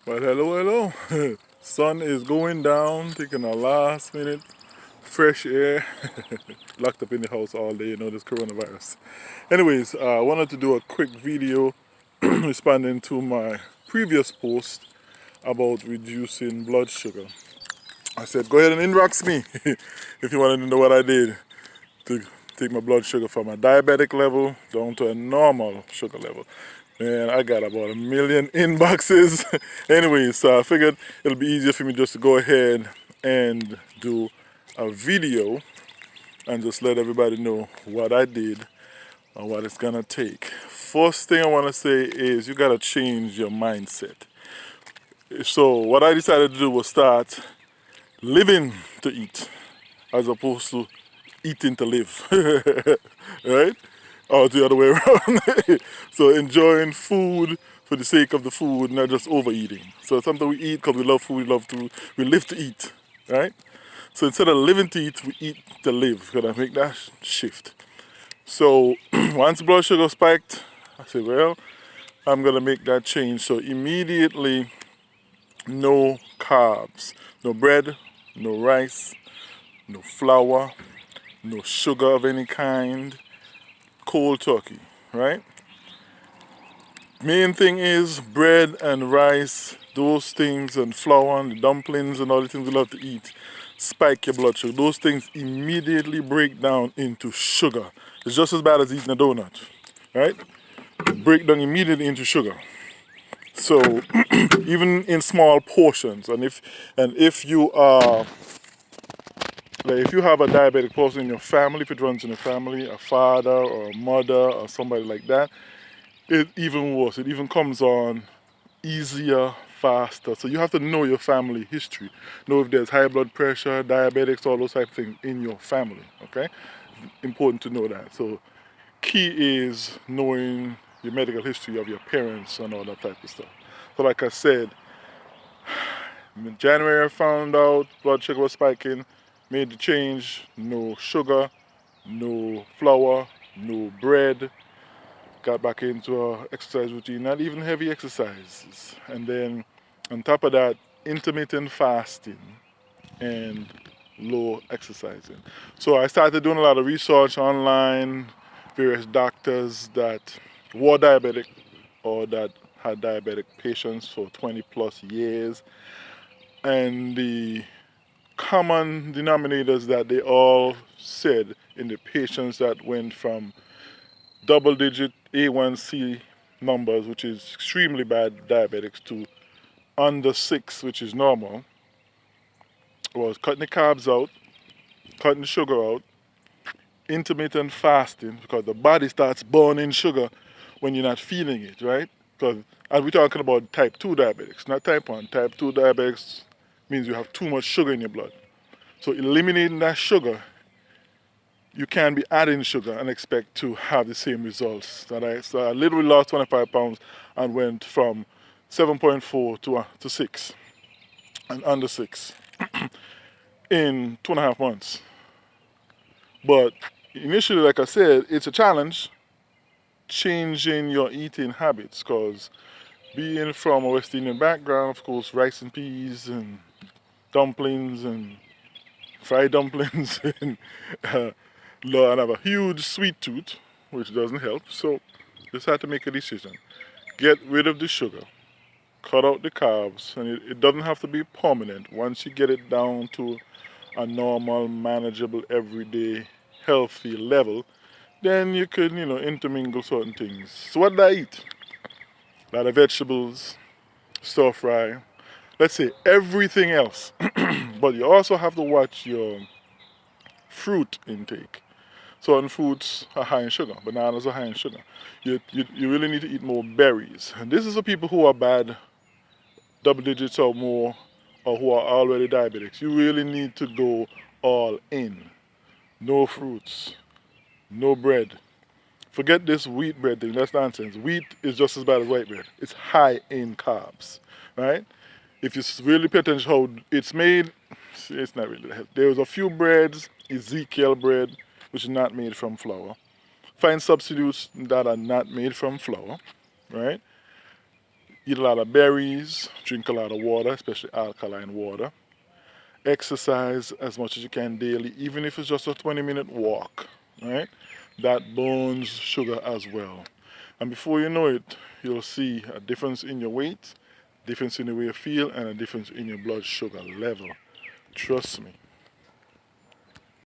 But hello, hello. Sun is going down, taking a last minute fresh air. Locked up in the house all day, this coronavirus. Anyways, I wanted to do a quick video responding to my previous post about reducing blood sugar. I said, go ahead and inbox me if you wanted to know what I did to take my blood sugar from a diabetic level down to a normal sugar level. Man, I got about 1,000,000 inboxes. Anyways, so I figured it'll be easier for me just to go ahead and do a video and just let everybody know what I did and what it's gonna take. First thing I wanna say is you gotta change your mindset. So what I decided to do was start living to eat as opposed to eating to live, right? Or the other way around. So enjoying food for the sake of the food, not just overeating. So it's something we eat because we love food, we live to eat, right? So instead of living to eat, we eat to live. Gotta make that shift. So once blood sugar spiked, I said, well, I'm gonna make that change. So immediately, no carbs, no bread, no rice, no flour, no sugar of any kind, cold turkey, right? Main thing is bread and rice, those things, and flour and the dumplings and all the things we love to eat spike your blood sugar. Those things immediately break down into sugar. It's just as bad as eating a donut, right? Break down immediately into sugar. So even in small portions, and if you are like if you have a diabetic person in your family, if it runs in a family, a father or a mother or somebody like that, it even worse. It even comes on easier, faster. So you have to know your family history. Know if there's high blood pressure, diabetics, all those type of things in your family. Okay? Important to know that. So key is knowing your medical history of your parents and all that type of stuff. So like I said, in January I found out blood sugar was spiking, made the change, no sugar, no flour, no bread, got back into a exercise routine, not even heavy exercises. And then on top of that, intermittent fasting and low exercising. So I started doing a lot of research online, various doctors that were diabetic or that had diabetic patients for 20 plus years. And the common denominators that they all said in the patients that went from double digit A1C numbers, which is extremely bad diabetics, to under 6, which is normal, was cutting the carbs out, cutting the sugar out, intermittent fasting, because the body starts burning sugar when you're not feeling it, right? Because we're talking about type 2 diabetics, not type 1. Type 2 diabetics means you have too much sugar in your blood. So eliminating that sugar, you can't be adding sugar and expect to have the same results. So I literally lost 25 pounds and went from 7.4 to 6 and under 6 in 2.5 months. But initially, like I said, it's a challenge changing your eating habits because being from a West Indian background, of course, rice and peas and dumplings and fried dumplings and I have a huge sweet tooth, which doesn't help. So just had to make a decision. Get rid of the sugar, cut out the carbs, and it doesn't have to be permanent. Once you get it down to a normal, manageable, everyday, healthy level, then you can, intermingle certain things. So what did I eat? A lot of vegetables, stir fry, let's say everything else. But you also have to watch your fruit intake. Certain fruits are high in sugar. Bananas are high in sugar. You really need to eat more berries. And this is for people who are bad, double digits or more, or who are already diabetics. You really need to go all in. No fruits, no bread. Forget this wheat bread thing. That's nonsense. Wheat is just as bad as white bread. It's high in carbs, right? If you really pay attention how it's made, it's not really healthy. There's a few breads, Ezekiel bread, which is not made from flour. Find substitutes that are not made from flour, right? Eat a lot of berries, drink a lot of water, especially alkaline water. Exercise as much as you can daily, even if it's just a 20-minute walk, right? That burns sugar as well. And before you know it, you'll see a difference in your weight, difference in the way you feel, and a difference in your blood sugar level. Trust me.